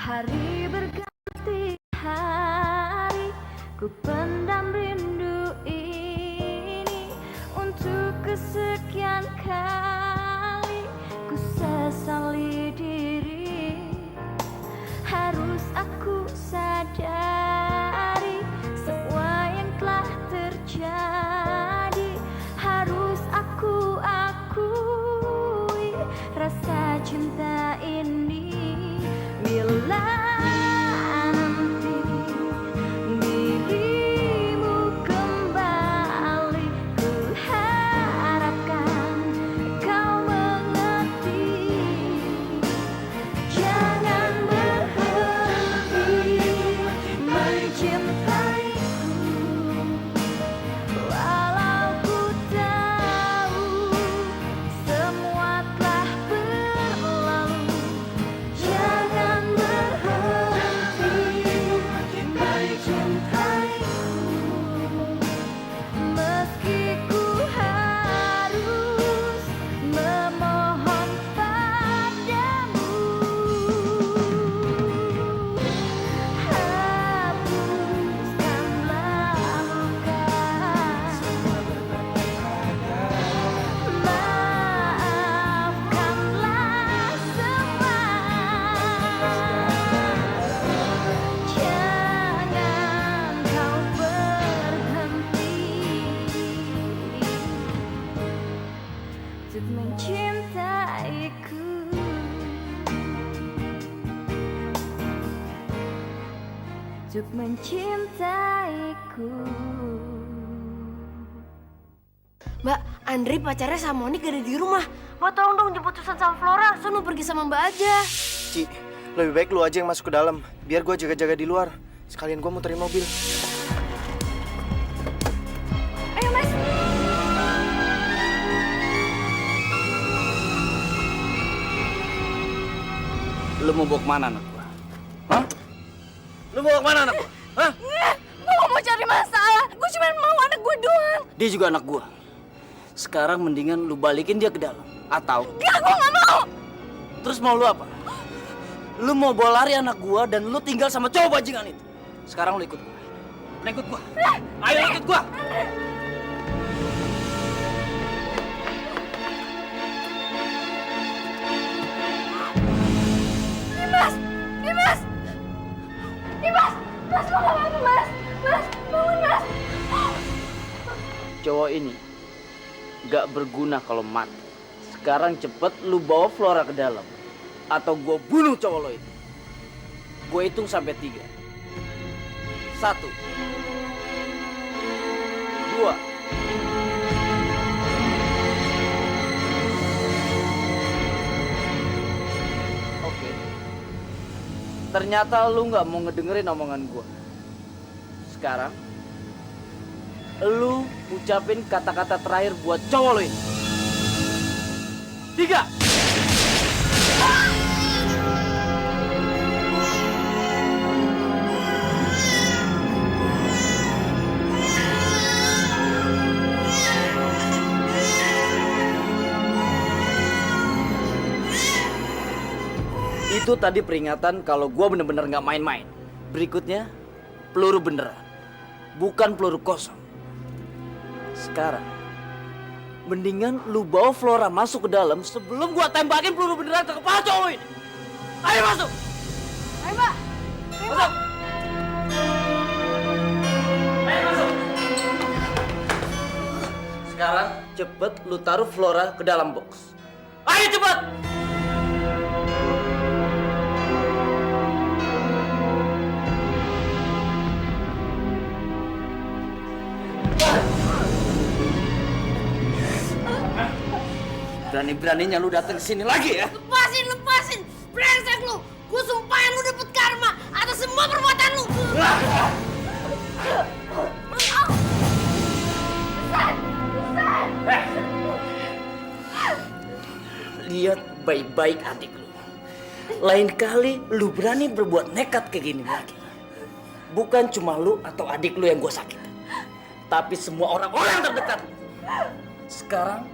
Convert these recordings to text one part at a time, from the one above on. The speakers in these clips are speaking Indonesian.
Hari berganti hari, ku pendam rindu ini. Untuk kesekian kali, ku sesali diri. Harus aku sadari semua yang telah terjadi. Harus aku akui rasa cinta ini. Bila nanti dirimu kembali, ku harapkan kau mengerti. Jangan berhenti mencintaiku, walau ku tahu semua telah berlalu. Jangan berhenti mencintaiku, meski ku harus memohon padamu. Hapuskanlah luka, maafkanlah semua. Jangan kau berhenti untuk mencintaiku, untuk mencintaiku. Mbak, Andri pacarnya sama Monik ada di rumah. Mbak tolong dong jemput Susan sama Flora. Sono pergi sama Mbak aja. Ci, lebih baik lu aja yang masuk ke dalam. Biar gue jaga-jaga di luar. Sekalian gue muterin mobil. Ayo Mas. Lu mau bawa kemana anak gua? Hah? Lu mau bawa kemana anak gua? Hah? Gue gak mau cari masalah. Gue cuma mau anak gue doang. Dia juga anak gua. Sekarang mendingan lu balikin dia ke dalam. Atau Gak, gue gak mau. terus mau lu apa? Lu mau bawa lari anak gua dan lu tinggal sama cowok bajingan itu. Sekarang lu ikut gua. Lu ikut gua. Ayo ikut gua. Dimas, Dimas, Dimas, Mas mau apa Mas? Mas, bangun Mas. Cowok ini gak berguna kalau mati. Sekarang cepet lu bawa Flora ke dalam. Atau gua bunuh cowok lo itu. Gua hitung sampai 3. 1 2 Oke. Ternyata lu gak mau ngedengerin omongan gua. Sekarang lu ucapin kata-kata terakhir buat cowok lo ini. 3 Itu tadi peringatan kalau gua bener-bener nggak main-main. Berikutnya, peluru beneran. Bukan peluru kosong. Sekarang, mendingan lu bawa Flora masuk ke dalam sebelum gua tembakin peluru beneran ke kepala cowok ini. Ayo masuk! Ayo Mbak. Masuk! Ayo masuk! Sekarang, cepet lu taruh Flora ke dalam box. Ayo cepet! Berani-beraninya lu datang ke sini lagi ya? Lepasin, lepasin. Brengsek lu. Gue sumpahin lu dapet karma atas semua perbuatan lu. Lihat baik-baik adik lu. Lain kali lu berani berbuat nekat kayak gini lagi. Bukan cuma lu atau adik lu yang gue sakit, tapi semua orang-orang terdekat. Sekarang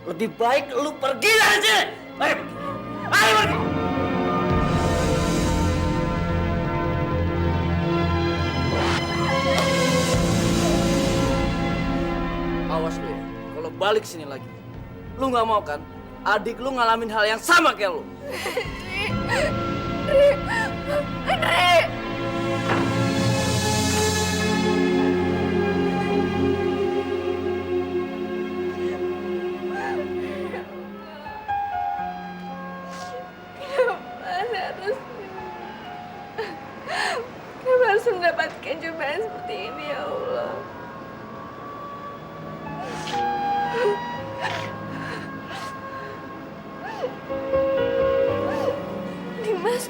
lebih baik lu pergi dari sini. Ayo pergi. Ayo pergi. balik sini lagi. Lu nggak mau kan? Adik lu ngalamin hal yang sama kayak lu. Andre! Kenapa harus mendapatkan cobaan seperti ini, ya Allah? Dimas.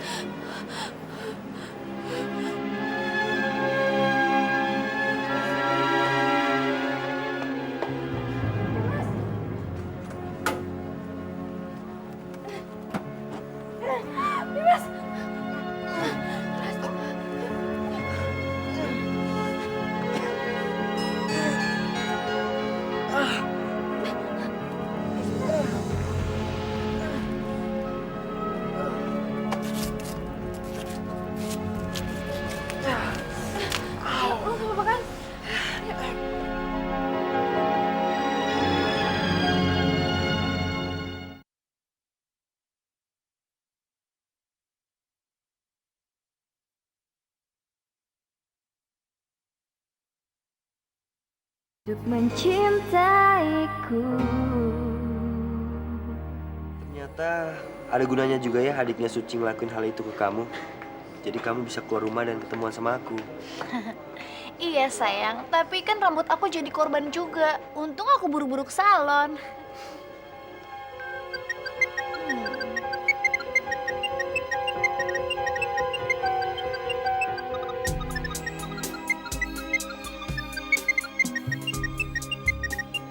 Untuk mencintaiku. Ternyata ada gunanya juga ya adiknya Suci ngelakuin hal itu ke kamu. Jadi kamu bisa keluar rumah dan ketemuan sama aku. Iya sayang, tapi kan rambut aku jadi korban juga. Untung aku buru-buru ke salon.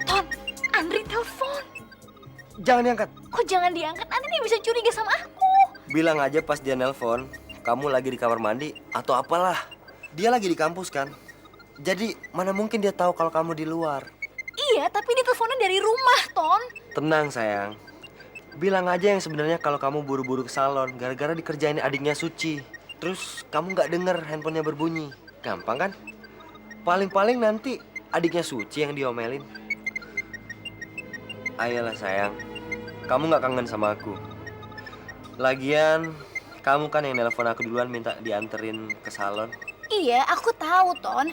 Ton, Andri telepon. Jangan diangkat. Kok jangan diangkat? Nanti dia bisa curiga sama aku. Bilang aja pas dia nelpon, kamu lagi di kamar mandi atau apalah. Dia lagi di kampus kan. Jadi mana mungkin dia tahu kalau kamu di luar. Iya, tapi dia teleponnya dari rumah, Ton. Tenang sayang. Bilang aja yang sebenarnya kalau kamu buru-buru ke salon gara-gara dikerjain adiknya Suci. Terus kamu nggak denger handphonenya berbunyi. Gampang kan? Paling-paling nanti adiknya Suci yang diomelin. Ayolah sayang. Kamu nggak kangen sama aku. Lagian kamu kan yang nelpon aku duluan minta dianterin ke salon. Iya, aku tahu, Ton.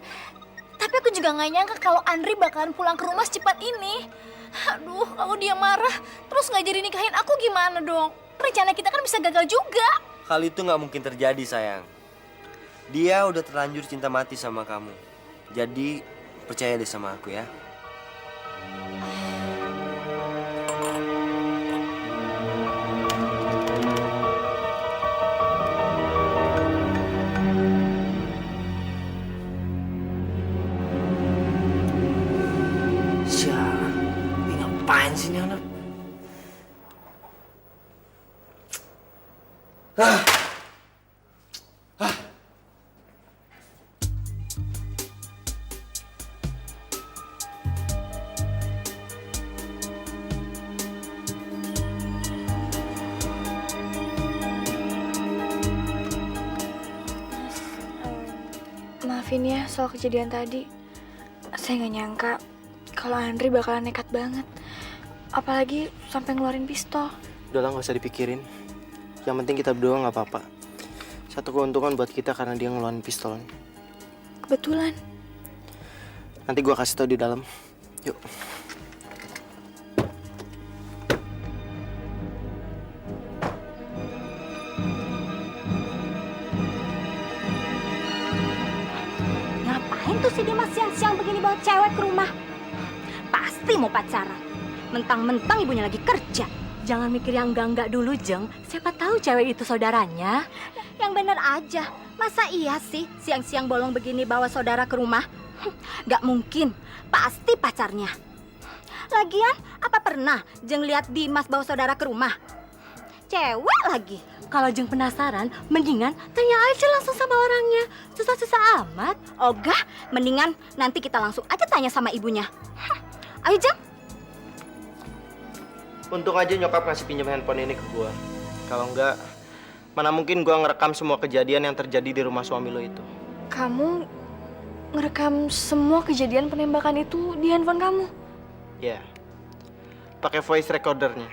Tapi aku juga nggak nyangka kalau Andri bakalan pulang ke rumah secepat ini. Aduh, kalau dia marah, terus nggak jadi nikahin aku gimana dong? Rencana kita kan bisa gagal juga. Hal itu nggak mungkin terjadi sayang. Dia udah terlanjur cinta mati sama kamu. Jadi percaya deh sama aku ya. Ngapain sih ini anak? Maafin ya soal kejadian tadi. Saya nggak nyangka kalau Andri bakalan nekat banget. Apalagi sampai ngeluarin pistol. Udah lah, nggak usah dipikirin. Yang penting kita berdua nggak apa-apa. Satu keuntungan buat kita karena dia ngeluarin pistol. Kebetulan. Nanti gua kasih tau di dalam. Yuk. Ngapain tuh si Dimas siang-siang begini bawa cewek ke rumah? Pasti mau pacaran. Mentang-mentang ibunya lagi kerja. Jangan mikir yang enggak-enggak dulu, Jeng. Siapa tahu cewek itu saudaranya. Yang bener aja. Masa iya sih siang-siang bolong begini bawa saudara ke rumah? Gak mungkin. Pasti pacarnya. Lagian, apa pernah Jeng lihat Dimas bawa saudara ke rumah? Cewek lagi. Kalau Jeng penasaran, mendingan tanya aja langsung sama orangnya. Susah-susah amat. Ogah, mendingan nanti kita langsung aja tanya sama ibunya. Ayo Jeng. Untung aja nyokap ngasih pinjam handphone ini ke gua. Kalau enggak, mana mungkin gua ngerekam semua kejadian yang terjadi di rumah suami lo itu. Kamu ngerekam semua kejadian penembakan itu di handphone kamu? Ya, pakai voice recordernya.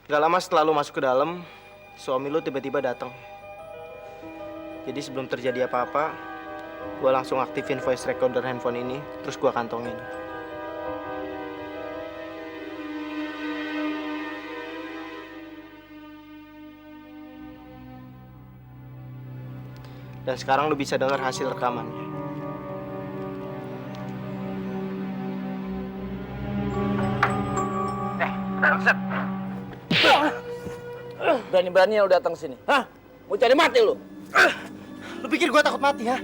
Gak lama setelah lu masuk ke dalam, suami lu tiba-tiba datang. Jadi sebelum terjadi apa-apa, gue langsung aktifin voice recorder handphone ini, terus gue kantongin. Dan sekarang lu bisa dengar hasil rekamannya. Berani-beraninya lu datang sini. Hah? Mau cari mati lu? Lu pikir gue takut mati, ha?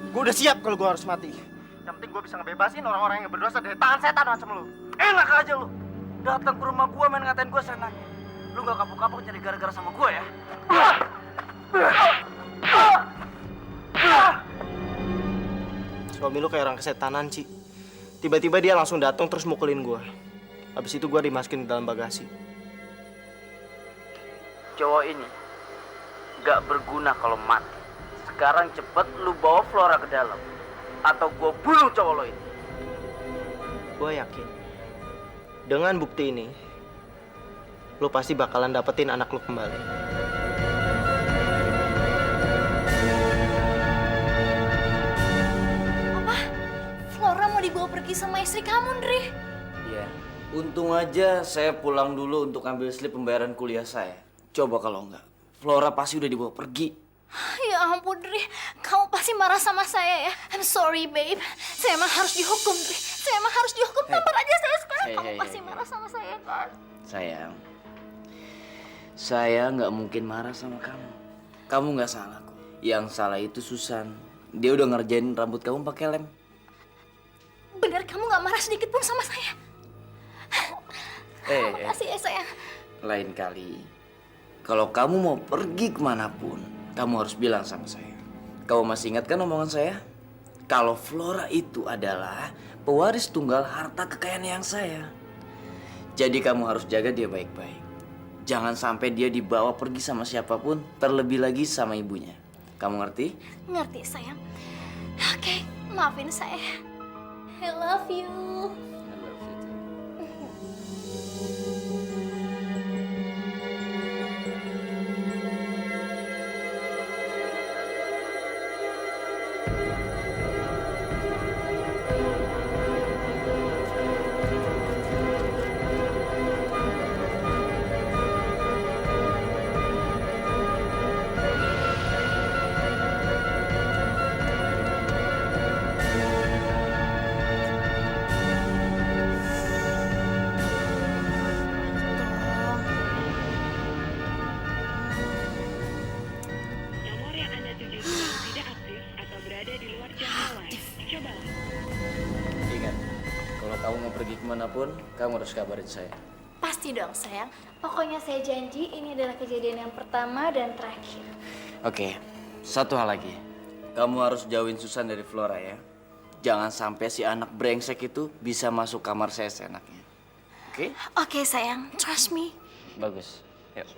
Gue udah siap kalau gue harus mati. Yang penting gue bisa ngebebasin orang-orang yang berdosa dari tangan setan macam lu. Enak aja lu. Datang ke rumah gua main ngatain gua senangnya. Lu gak kapok-kapok cari gara-gara sama gua ya? Suami lu kayak orang kesetanan, Ci. Tiba-tiba dia langsung datang terus mukulin gue. Habis itu gue dimasukin ke dalam bagasi. Cowok ini gak berguna kalau mati. Sekarang cepet lu bawa Flora ke dalam. Atau gua bunuh cowok lo ini. Gue yakin dengan bukti ini lu pasti bakalan dapetin anak lu kembali. Apa? Flora mau dibawa pergi sama istri kamu, Ndri? Iya. Untung aja saya pulang dulu untuk ambil slip pembayaran kuliah saya. Coba kalau enggak, Flora pasti udah dibawa pergi. Ya ampun, Ndri. Kamu pasti marah sama saya ya. I'm sorry, babe. Saya emang harus dihukum, Ndri. Saya emang harus dihukum. Tampar aja saya sekarang. Kamu pasti marah sama saya, kan? Sayang, saya nggak mungkin marah sama kamu. Kamu nggak salah kok. Yang salah itu Susan. Dia udah ngerjain rambut kamu pakai lem. Bener, kamu gak marah sedikit pun sama saya? Makasih ya, sayang. Lain kali, kalau kamu mau pergi kemanapun, kamu harus bilang sama saya. Kamu masih ingat kan omongan saya? Kalau Flora itu adalah pewaris tunggal harta kekayaan yang saya. Jadi kamu harus jaga dia baik-baik. Jangan sampai dia dibawa pergi sama siapapun, terlebih lagi sama ibunya. Kamu ngerti? Ngerti, sayang. Oke, maafin saya. I love you. Nomor yang Anda tuju sedang tidak aktif atau berada di luar jangkauan. Coba. Ingat, kalau kamu mau pergi kemanapun, kamu harus kabarin saya. Pasti dong, sayang. Pokoknya saya janji ini adalah kejadian yang pertama dan terakhir. Oke, satu hal lagi. Kamu harus jauhin Susan dari Flora ya. Jangan sampai si anak brengsek itu bisa masuk kamar saya seenaknya. Oke? Oke, sayang. Trust me. Bagus. Yuk.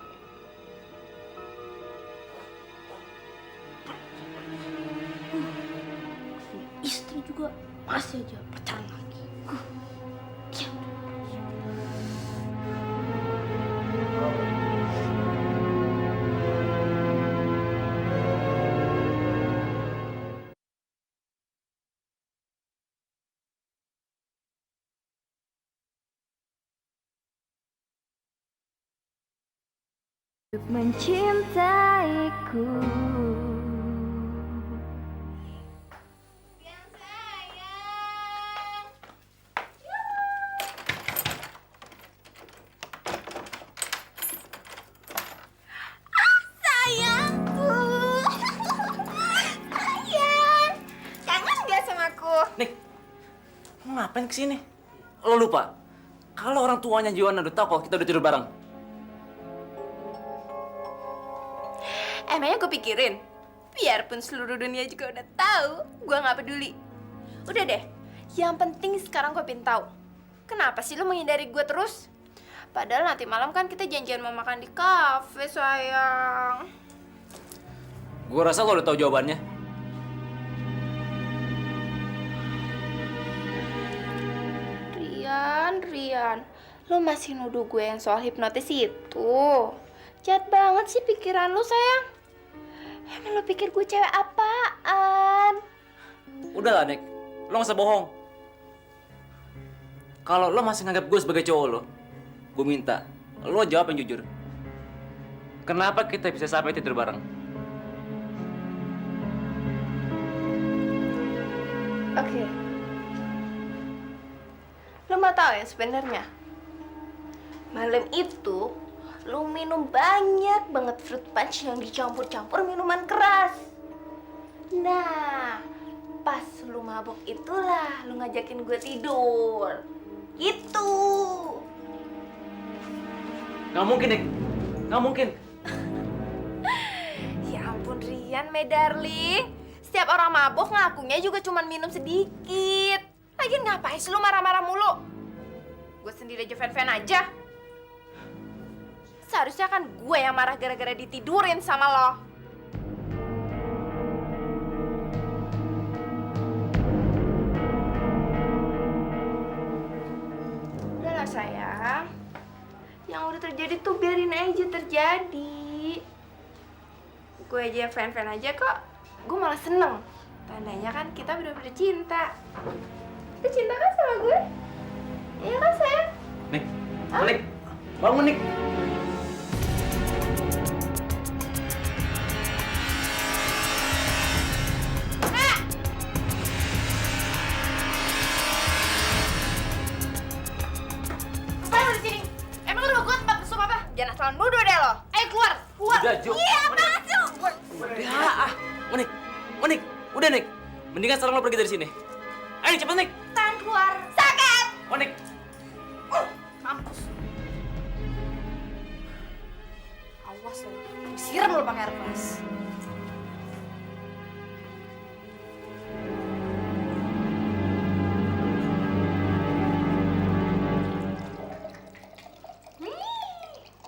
Istri juga masih aja pacaran lagi. Mencintaiku. Sayangku. Sayang. Kangen gak sama aku? Nik, kamu ngapain kesini? Lo lupa? Kalau orang tuanya Joanna udah tahu kalau kita udah tidur bareng. Emangnya gue pikirin? Biarpun seluruh dunia juga udah tahu, gue nggak peduli. Udah deh, yang penting sekarang gue pengen tahu. Kenapa sih lo menghindari gue terus? Padahal nanti malam kan kita janjian mau makan di kafe, sayang. Gue rasa lo udah tahu jawabannya. Ria, kan, Rian? Lo masih nuduh gue yang soal hipnotis itu? Jahat banget sih pikiran lo, sayang. Emang lo pikir gue cewek apaan? Udahlah, Nek. Lo nggak usah bohong. Kalau lo masih nganggap gue sebagai cowok lo, gue minta lo jawab yang jujur. Kenapa kita bisa sampai tidur bareng? Oke. Lo mau tahu ya sebenarnya? Malam itu lo minum banyak banget fruit punch yang dicampur-campur minuman keras. Nah, pas lo mabuk itulah lo ngajakin gue tidur. Gitu. Nggak mungkin, Nek. Nggak mungkin. Ya ampun Rian, my darling. Setiap orang mabuk ngakunya juga cuma minum sedikit. Lagian ngapain sih lu marah-marah mulu? Gue sendiri aja fan-fan aja. Seharusnya kan gue yang marah gara-gara ditidurin sama lo. Udahlah sayang. Yang udah terjadi tuh biarin aja terjadi. Gue aja fan-fan aja kok. Gue malah seneng. Tandanya kan kita bener-bener cinta. Lu cinta kan sama gue? Iya kan sayang? Nek, Nek, bangun, Nek. Ngapain lu di sini? Emang lu mau gue tempat mesum apa? Jangan asal nuduh deh lo. Ayo keluar, keluar. Udah, Jo. Iya, apaan sih lu? Udah, Monik, Monik, udah, Nek. Mendingan sekarang lo pergi dari sini. Ayo, cepet, Nek. Tahan keluar. Sakit. Monik. Mampus. Awas lo. Siram lo pakai air keras.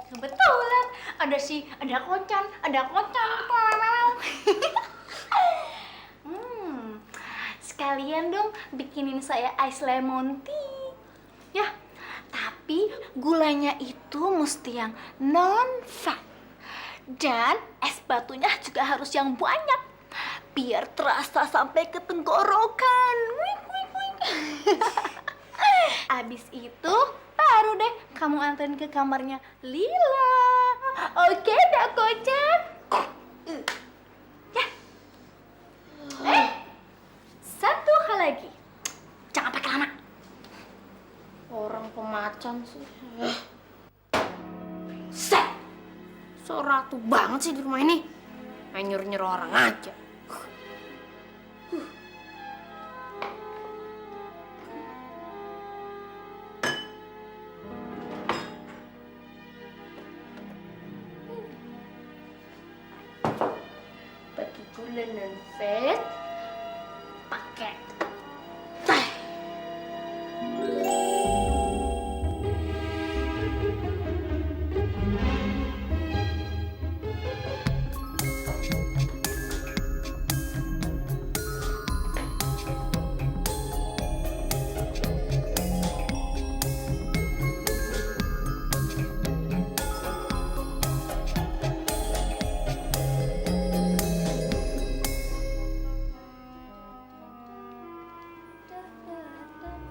Kebetulan ada kocan. Sekalian dong bikinin saya ice lemon tea. Ya, tapi gulanya itu mesti yang non-fat. Dan es batunya juga harus yang banyak. Biar terasa sampai ke tenggorokan. Wing, wing, wing. Abis itu baru deh kamu anterin ke kamarnya Lila. Oke, dah kocan. Ya. Satu hal lagi. Jangan pakai lama. Orang pemacan sih. Set! So ratu banget sih di rumah ini. Main nyuruh-nyuruh orang aja. Pakai gula non-fat. Pakai teh.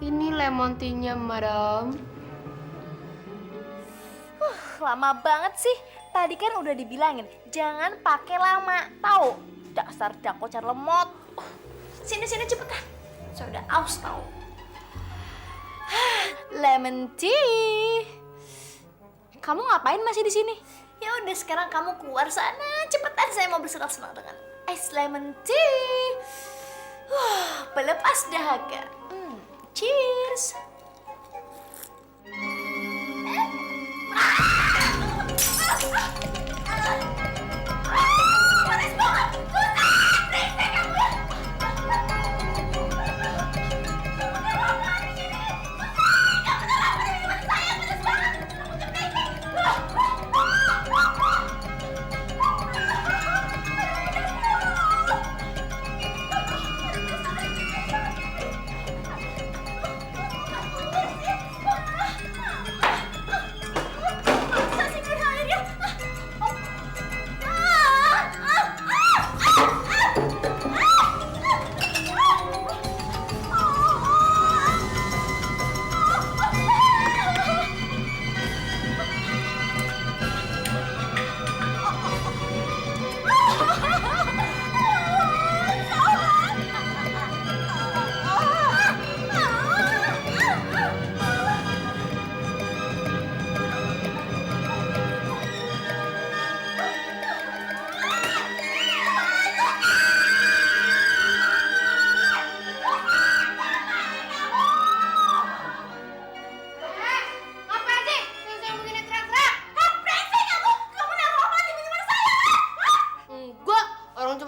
Ini lemon tea-nya, madam. Lama banget sih. Tadi kan udah dibilangin, jangan pakai lama. Tahu? Dasar dakocar lemot. Sini cepetan. Saya udah aus tahu. Lemon tea. Kamu ngapain masih di sini? Ya udah sekarang kamu keluar sana. Cepetan, saya mau bersenang-senang dengan ice lemon tea. Pelepas dahaga. Cheers.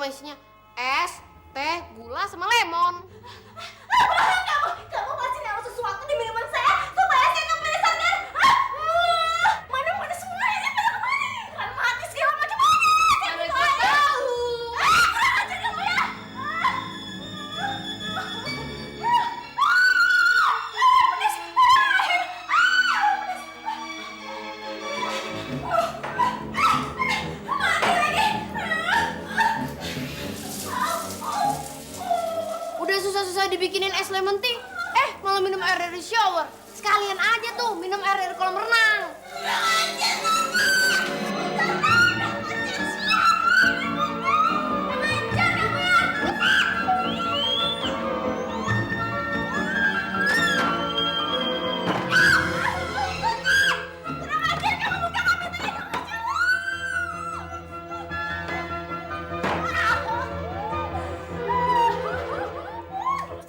cuma isinya es, teh, gula, sama lemon. Kamu masih naruh sesuatu di minuman saya supaya saya kepedesan kan? Mana semua ini pada kemana? Kan mati segala macam. Mana gue tahu. Kurang ajar kamu ya. Pedes. Udah susah-susah dibikinin es lemon tea, malah minum air dari shower. Sekalian aja tuh minum air dari kolam renang.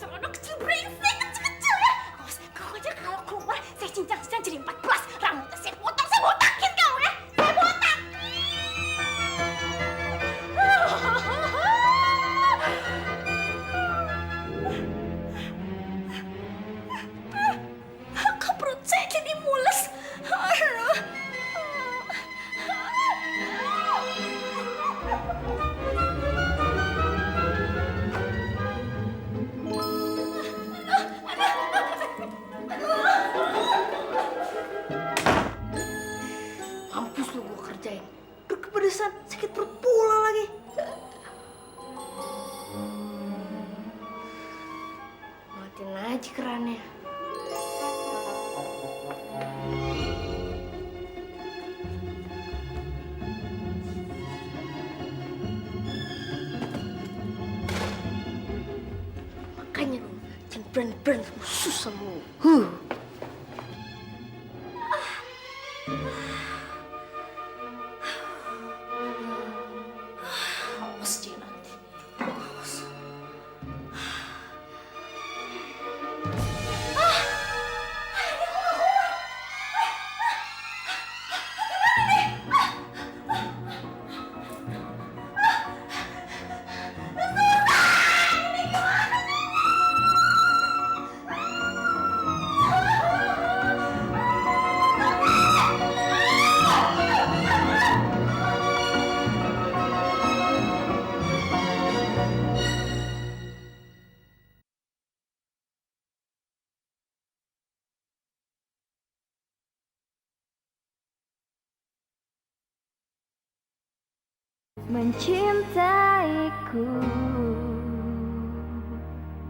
Anak kecil brengsek, kecil ya. Kau aja kalau keluar, saya cincang jadi 14. Rambutnya saya botakin kau ya. Saya botak. Kau perut saya jadi mules. Aduh. Mampus lu gua kerjain. Udah kepedesan, sakit perut pula lagi. Matiin aja kerannya. Makanya lu jangan berani-berani susah lu. Awas dia nanti. Awas. Mencintaiku.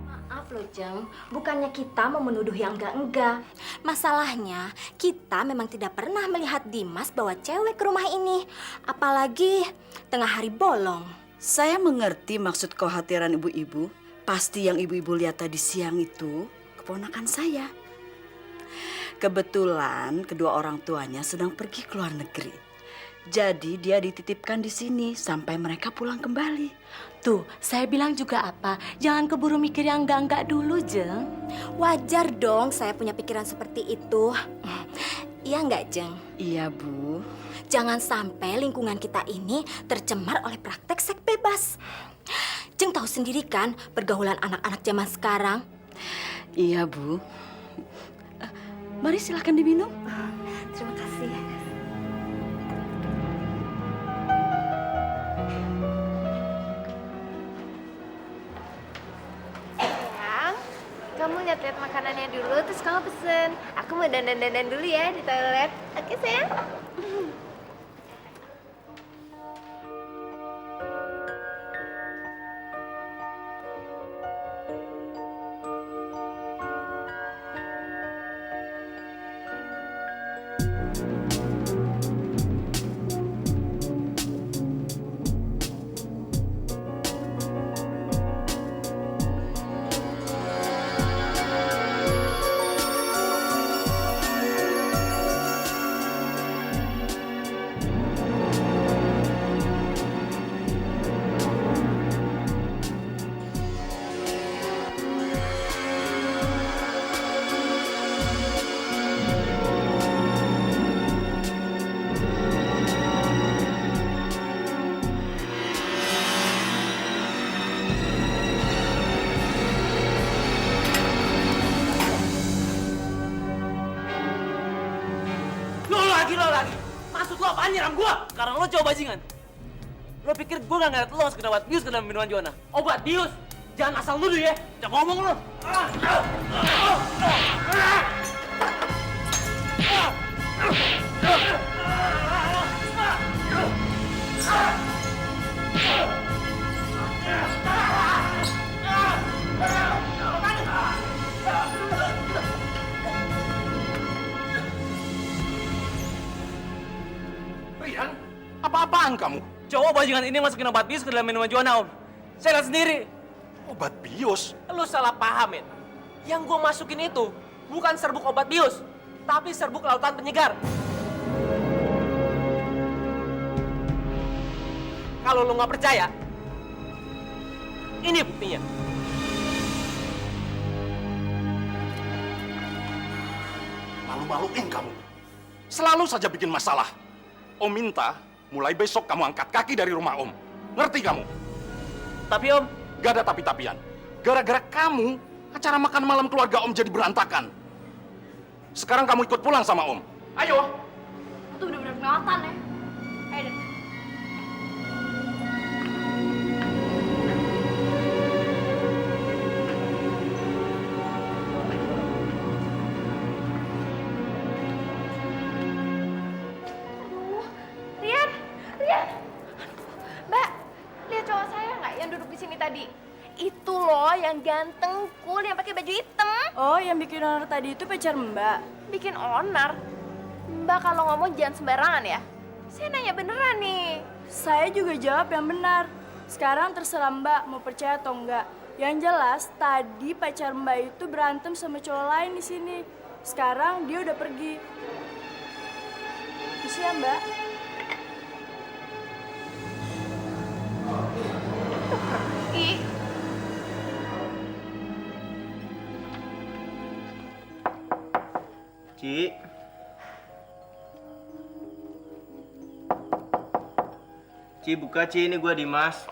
Maaf loh Jeng, bukannya kita mau menuduh yang enggak-enggak. Masalahnya, kita memang tidak pernah melihat Dimas bawa cewek ke rumah ini. Apalagi tengah hari bolong. Saya mengerti maksud kekhawatiran ibu-ibu. Pasti yang ibu-ibu lihat tadi siang itu keponakan saya. Kebetulan kedua orang tuanya sedang pergi ke luar negeri. Jadi dia dititipkan di sini sampai mereka pulang kembali. Tuh, saya bilang juga apa? Jangan keburu mikir yang enggak-enggak dulu, Jeng. Wajar dong saya punya pikiran seperti itu. Iya enggak, Jeng? Iya, Bu. Jangan sampai lingkungan kita ini tercemar oleh praktek seks bebas. Jeng tahu sendiri kan pergaulan anak-anak zaman sekarang. Iya, Bu. Mari silakan diminum. Terima kasih. Sayang, kamu lihat-lihat makanannya dulu, terus kamu pesen. Aku mau dandan-dandan dulu ya di toilet. Oke, sayang? nyerang gua? Karena lo coba bajingan. Lo pikir gua nggak ngeliat lo masuk ke obat bius ke dalam minuman Joanna? Obat bius? Jangan asal nuduh ya. Coba ngomong lo. Rian, apa-apaan kamu? Cowok bajingan ini masukin obat bius ke dalam minuman Joanna, Om. Saya lihat sendiri. Obat bius? Lu salah paham, men. Yang gua masukin itu bukan serbuk obat bius, tapi serbuk lautan penyegar. Kalau lu nggak percaya, ini buktinya. Malu-maluin kamu. Selalu saja bikin masalah. Om minta mulai besok kamu angkat kaki dari rumah Om. Ngerti kamu? Tapi Om, gak ada tapi-tapian. Gara-gara kamu, acara makan malam keluarga Om jadi berantakan. Sekarang kamu ikut pulang sama Om. Ayo. Itu bener-bener kelewatan ya. Ayo deh. Rian, Rian. Mbak, lihat cowok saya nggak yang duduk di sini tadi? Itu loh yang ganteng, cool, yang pakai baju hitam. Oh, yang bikin onar tadi itu pacar Mbak. Bikin onar. Mbak kalau ngomong jangan sembarangan ya. Saya nanya beneran nih. Saya juga jawab yang benar. Sekarang terserah Mbak mau percaya atau enggak. Yang jelas tadi pacar Mbak itu berantem sama cowok lain di sini. Sekarang dia udah pergi. Bisa ya, Mbak? Ih, Ci. Ci, buka Ci, ini gua Dimas.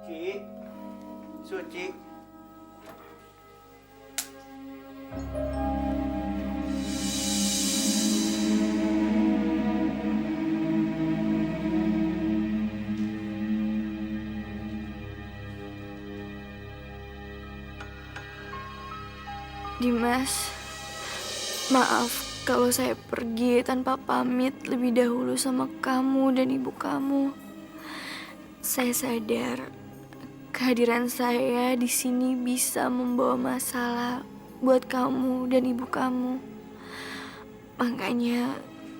Ci. Suci. Dimas, maaf kalau saya pergi tanpa pamit lebih dahulu sama kamu dan ibu kamu. Saya sadar kehadiran saya di sini bisa membawa masalah buat kamu dan ibu kamu. Makanya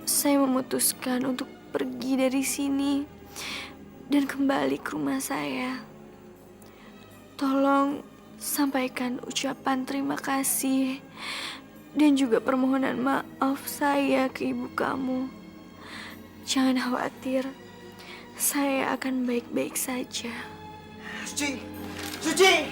saya memutuskan untuk pergi dari sini dan kembali ke rumah saya. Tolong sampaikan ucapan terima kasih dan juga permohonan maaf saya ke ibu kamu. Jangan khawatir, saya akan baik-baik saja. Suci. Suci.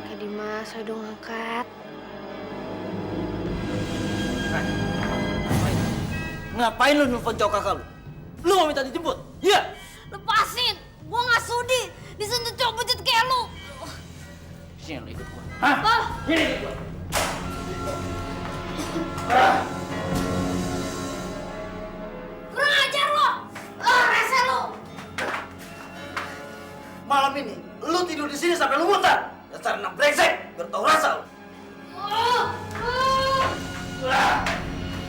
Kak Dimas, ayo dong angkat. Ngapain lu nelfon cowok kakak lu? Lu mau minta dijemput? Iya. Lepasin! Gua nggak sudi disentuh cowok bejat kayak lu. Sini lu ikut gua. Hah? Sini ikut gua. Kurang ajar lo! Rese lo! Malam ini lu tidur di sini sampai lu muntah. Dasar anak brengsek, biar tahu rasa lu.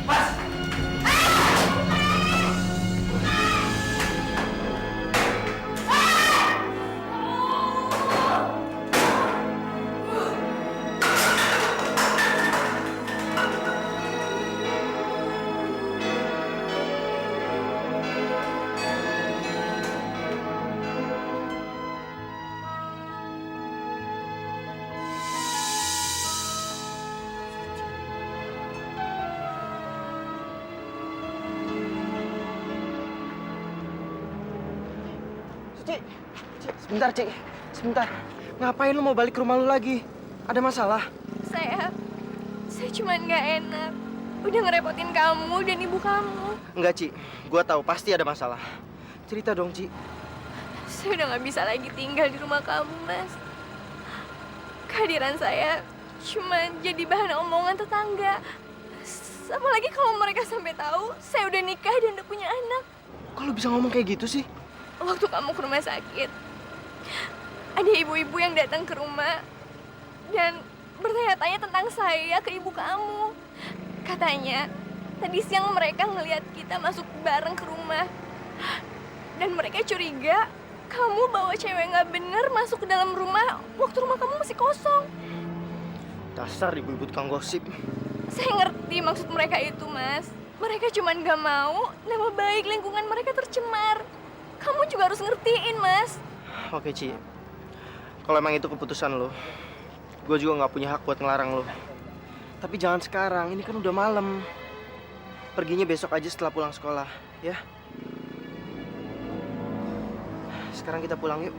Mas. Ci, sebentar, Ci. Sebentar. Ngapain lu mau balik ke rumah lu lagi? Ada masalah? Saya cuma nggak enak. Udah ngerepotin kamu dan ibu kamu. Enggak, Ci. Gua tahu pasti ada masalah. Cerita dong, Ci. Saya udah nggak bisa lagi tinggal di rumah kamu, Mas. Kehadiran saya cuma jadi bahan omongan tetangga. Apalagi kalau mereka sampai tahu saya udah nikah dan udah punya anak. Kok lu bisa ngomong kayak gitu sih? Waktu kamu ke rumah sakit, ada ibu-ibu yang datang ke rumah dan bertanya-tanya tentang saya ke ibu kamu. Katanya, tadi siang mereka ngelihat kita masuk bareng ke rumah. Dan mereka curiga kamu bawa cewek nggak bener masuk ke dalam rumah waktu rumah kamu masih kosong. Dasar ibu-ibu tukang gosip. Saya ngerti maksud mereka itu, Mas. Mereka cuma nggak mau nama baik lingkungan mereka tercemar. Kamu juga harus ngertiin, Mas. Oke, Ci. Kalau emang itu keputusan lo, gue juga nggak punya hak buat ngelarang lo. Tapi jangan sekarang, ini kan udah malam. Perginya besok aja setelah pulang sekolah, ya. Sekarang kita pulang yuk.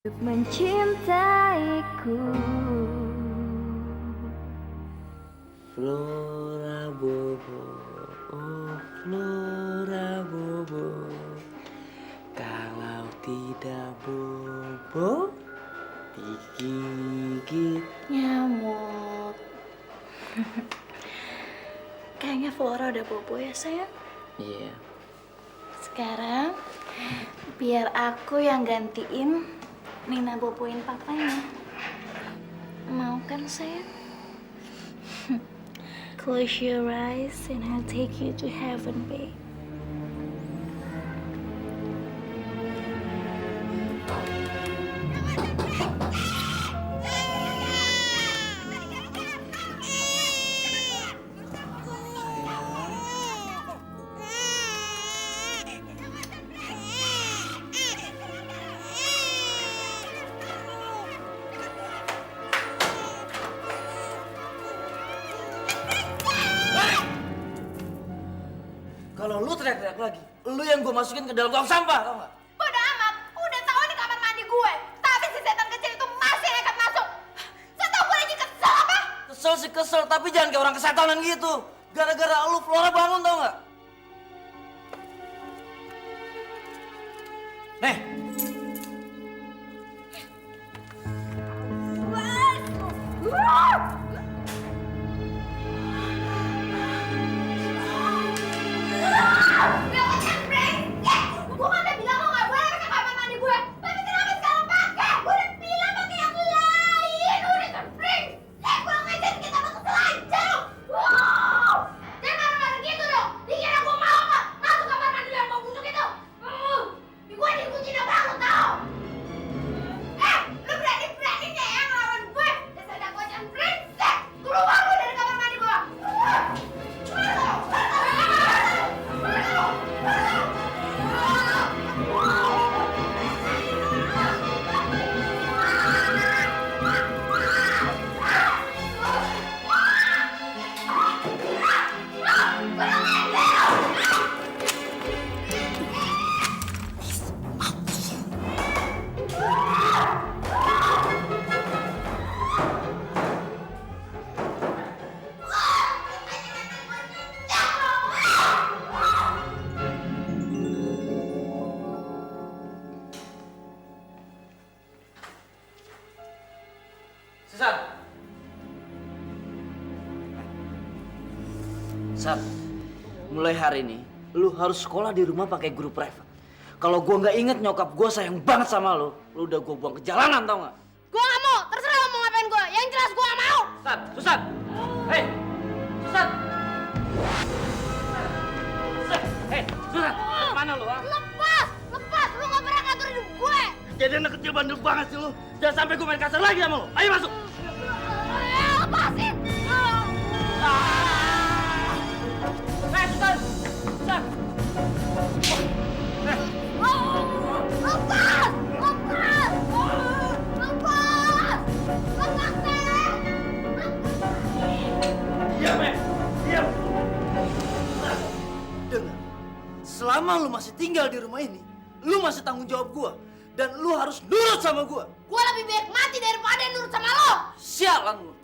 Untuk mencintaiku. Flora Bobo, oh Flora Bobo, kalau tidak Bobo digigit Nyamuk. Kayaknya Flora udah bobo ya, sayang. Iya. Sekarang biar aku yang gantiin Nina boboin papanya. Mau kan, sayang? Close your eyes and I'll take you to heaven, babe. Kalau lu teriak-teriak lagi, lu yang gue masukin ke dalam tong sampah, tau gak? Bodo amat, udah tahu ini kamar mandi gue. Tapi si setan kecil itu masih nekat masuk. Saya tahu gue lagi kesel apa? Kesel sih kesel, tapi jangan kayak orang kesetanan gitu. Gara-gara lu, Flora bangun tau gak? Nih. Gue kan udah bilang lo gak boleh pakai kamar mandi gue. Tapi kenapa sekarang pakai? Gue udah bilang pakai yang lain. Udah kepring. Gue ngajarin kita masuk selanjang. Wow. Jangan marah-marah gitu dong. Dikira gue mau apa? Masuk kamar mandi yang mau busuk itu. Gue dikunci apa lo tau? Lu berani-beraninya ya ngelawan gue. Dasar dak gue jangan brengsek. Keluar lu dari kamar mandi gue. Susan. Sat, mulai hari ini, lu harus sekolah di rumah pakai guru private. Kalau gua nggak inget nyokap gua sayang banget sama lu udah gua buang ke jalanan tau nggak? Gue gak mau, terserah lo mau ngapain gue. Yang jelas gue gak mau. Susan, Susan, hei, Susan, hei, Susan, mana lu? Ah? Lepas, lepas. Lo gak pernah ngatur hidup gue. Jadi anak kecil bandel banget sih lu. Jangan sampai gua main kasar lagi sama lu. Ayo masuk. Lepasin. San! San! Diam, diam! Dengar, selama lu masih tinggal di rumah ini, lu masih tanggung jawab gua. Dan lu harus nurut sama gua. Gua lebih baik mati daripada nurut sama lo. Sialan lu.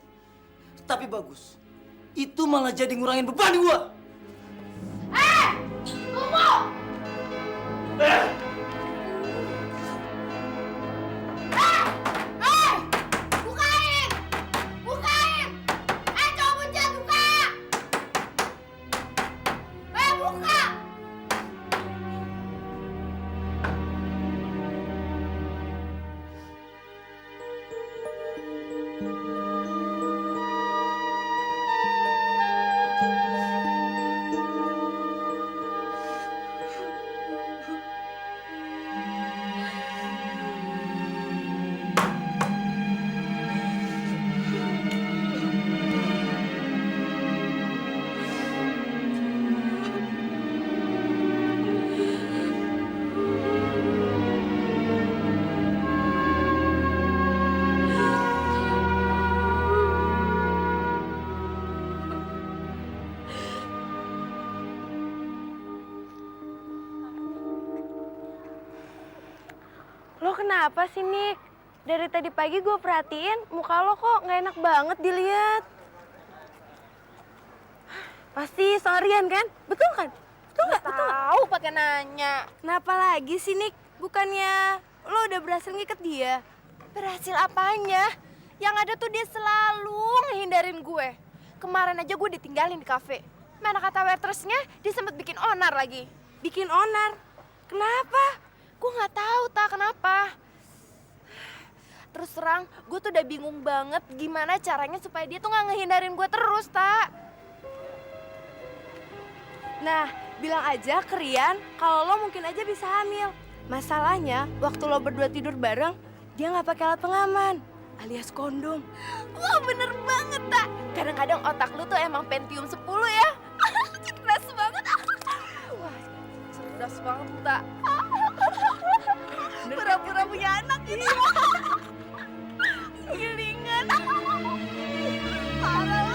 Tapi bagus. Itu malah jadi ngurangin beban gua. Tunggu! Bukain! Bukain! Coba buka! Buka! Buka! Lo kenapa sih, Nick? Dari tadi pagi gue perhatiin, muka lo kok nggak enak banget dilihat. Pasti seharian kan? Betul kan? Betul nggak? Tahu pakai nanya. Kenapa lagi sih, Nick? Bukannya lo udah berhasil ngikat dia? Berhasil apanya? Yang ada tuh dia selalu ngehindarin gue. Kemarin aja gue ditinggalin di kafe. Mana kata waitressnya, dia sempet bikin onar lagi. Bikin onar? Kenapa? Gue nggak tahu tak kenapa. Terus terang, gue tuh udah bingung banget gimana caranya supaya dia tuh nggak ngehindarin gue terus, tak. Nah, bilang aja ke Rian kalau lo mungkin aja bisa hamil. Masalahnya, waktu lo berdua tidur bareng, dia nggak pakai alat pengaman, alias kondom. Wah, bener banget, tak. Kadang-kadang otak lu tuh emang Pentium 10 ya. Cerdas banget. Wah, cerdas banget, tak. Pura-pura punya anak gitu. Gilingan. Parah.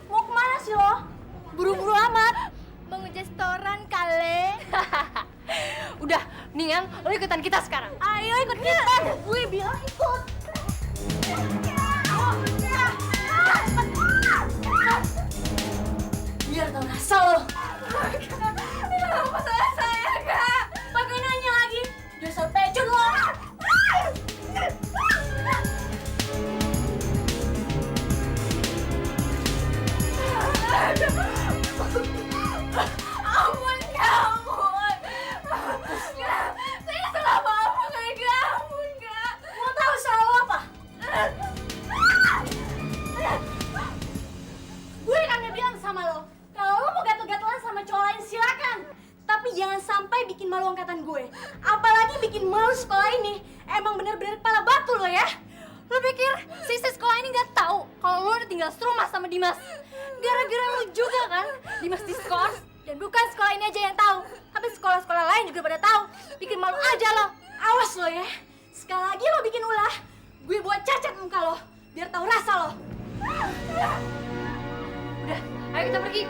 Mau kemana sih lo? Buru-buru amat. Mau ngerestoran kali. Udah, mendingan lo ikutan kita sekarang. Ayo ikut kita. Gue bilang ikut. Biar tau rasa lo. Apa salah saya, Kak? Pakai nanya lagi. Dasar pecun lo. Ampun, Kak, ampun. Saya salah apa kayak kamu, Kak? Mau tahu salah lo apa? Gue kan udah bilang sama lo, kalau lo mau gatel-gatelan sama cowok lain silakan. Tapi jangan sampai bikin malu angkatan gue. Apalagi bikin malu sekolah ini. Emang bener-bener kepala batu lo ya. Lo pikir sisi sekolah ini nggak tahu kalau lo udah tinggal serumah sama Dimas? Gara-gara lo juga kan Dimas diskors. Dan bukan sekolah ini aja yang tahu, tapi sekolah-sekolah lain juga pada tahu. Bikin malu aja lo. Awas lo ya. Sekali lagi lo bikin ulah, gue buat cacat muka lo. Biar tahu rasa lo. Udah, ayo kita pergi.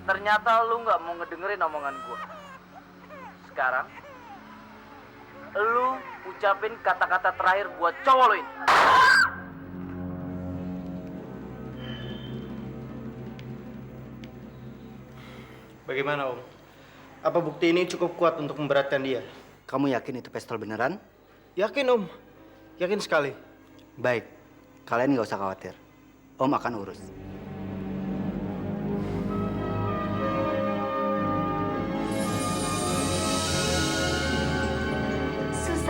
Ternyata lu nggak mau ngedengerin omongan gua. Sekarang, lu ucapin kata-kata terakhir buat cowok lo ini. Bagaimana, Om? Apa bukti ini cukup kuat untuk memberatkan dia? Kamu yakin itu pistol beneran? Yakin, Om. Yakin sekali. Baik, kalian nggak usah khawatir. Om akan urus.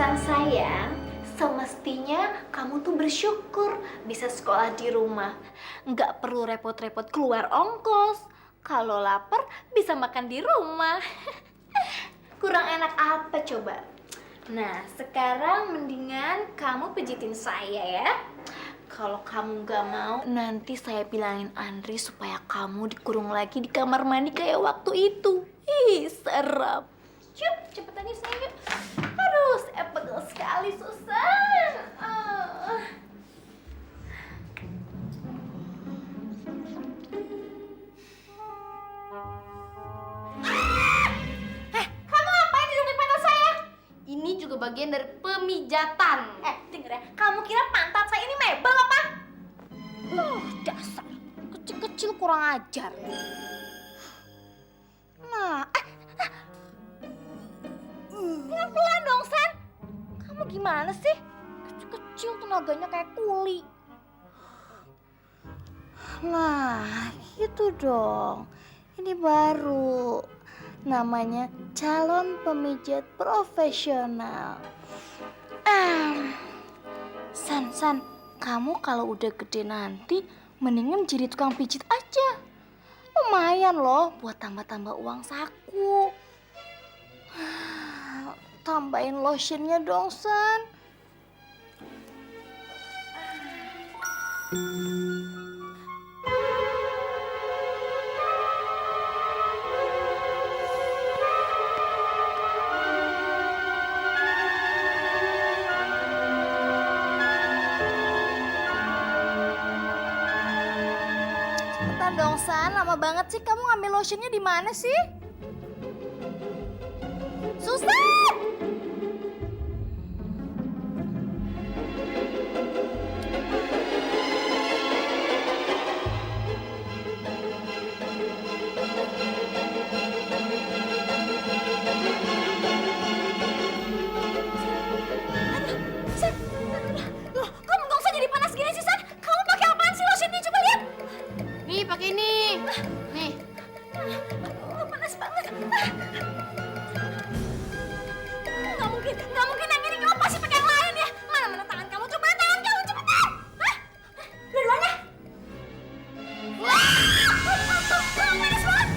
San sayang, semestinya kamu tuh bersyukur bisa sekolah di rumah. Nggak perlu repot-repot keluar ongkos. Kalau lapar bisa makan di rumah. Kurang enak apa coba? Nah, sekarang mendingan kamu pijitin saya ya. Kalau kamu nggak mau, nanti saya bilangin Andri supaya kamu dikurung lagi di kamar mandi kayak waktu itu. Ih, serap. Yuk, cepetan yuk sayang yuk. Aduh, saya pegel sekali, Susan. Kamu ngapain di depan pantat saya? Ini juga bagian dari pemijatan. Denger ya, kamu kira pantat saya ini mebel apa? Dasar. Kecil-kecil kurang ajar. Nah, pelan-pelan dong, San. Kamu gimana sih? Kecil-kecil tenaganya kayak kuli. Nah, gitu dong. Ini baru. Namanya calon pemijat profesional. San, kamu kalau udah gede nanti mendingan jadi tukang pijit aja. Lumayan loh buat tambah-tambah uang saku. Tambahin lotionnya dong, San. Cepetan dong, San. Lama banget sih. Kamu ngambil lotionnya di mana sih? Susan! Loh, kamu nggak usah jadi panas gini sih, San. Kamu pakai apaan sih lotionnya? Coba lihat. Nih, pakai ini. Nih. Panas banget. Nggak mungkin yang ini. Kamu pasti pakai yang lain ya. Mana tangan kamu? Coba tangan kamu, cepetan. Hah? Dua-duanya? Wah! Panas banget.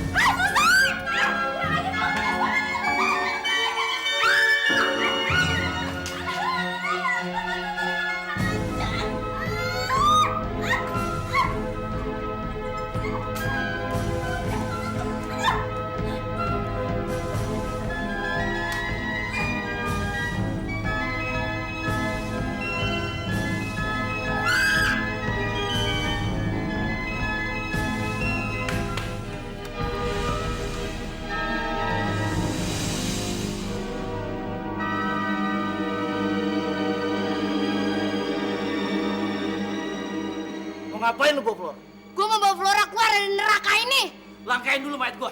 Mau ngapain lu bawa Flora? Gue mau bawa Flora keluar dari neraka ini. Langkain dulu mayat gua.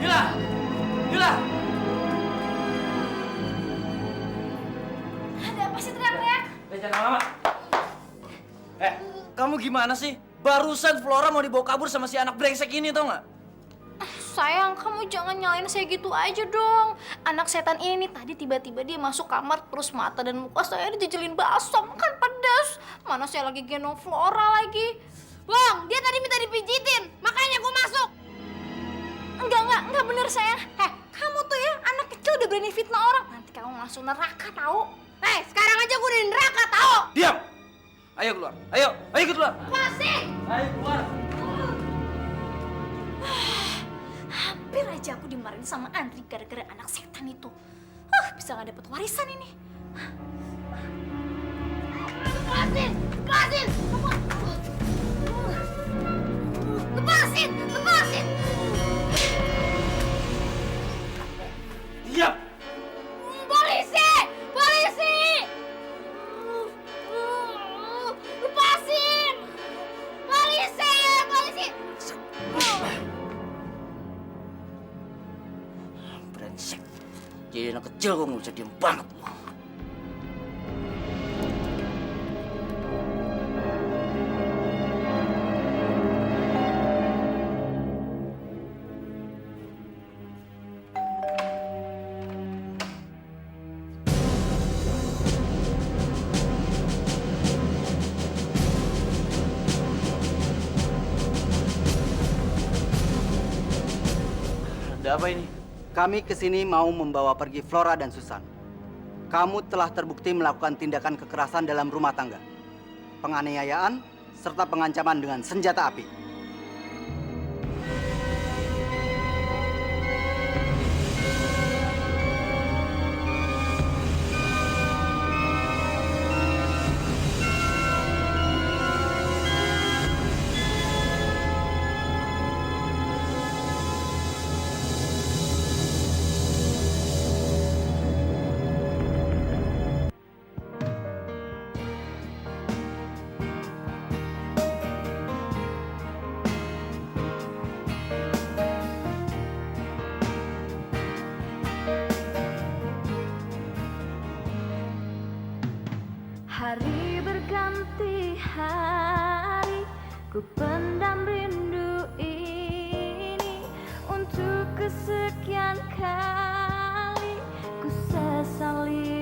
Dila! Dila! Ada apa sih teriak-teriak? Jangan lama. Kamu gimana sih? Barusan Flora mau dibawa kabur sama si anak brengsek ini, tau nggak? Sayang, kamu jangan nyalain saya gitu aja dong. Anak setan ini nih tadi tiba-tiba dia masuk kamar terus mata dan muka saya dijejelin basah, kan pedas. Mana saya lagi gendong Flora lagi. Bang, dia tadi minta dipijitin, makanya gue masuk. Enggak bener sayang. Kamu tuh ya anak kecil udah berani fitnah orang. Nanti kamu masuk neraka tahu. Sekarang aja gue di neraka tahu. Diam! Ayo keluar, ayo keluar. Masih. Ayo keluar. Hampir aja aku dimarahin sama Andri gara-gara anak setan itu. Bisa nggak dapet warisan ini. Lepasin! Lepasin! Diam! Polisi! Lepasin! Polisi! Brengsek. Jadi anak kecil kok nggak bisa diem banget lu. Ada apa ini? Kami kesini mau membawa pergi Flora dan Susan. Kamu telah terbukti melakukan tindakan kekerasan dalam rumah tangga, penganiayaan, serta pengancaman dengan senjata api. Hari berganti hari, ku pendam rindu ini. Untuk kesekian kali, ku sesali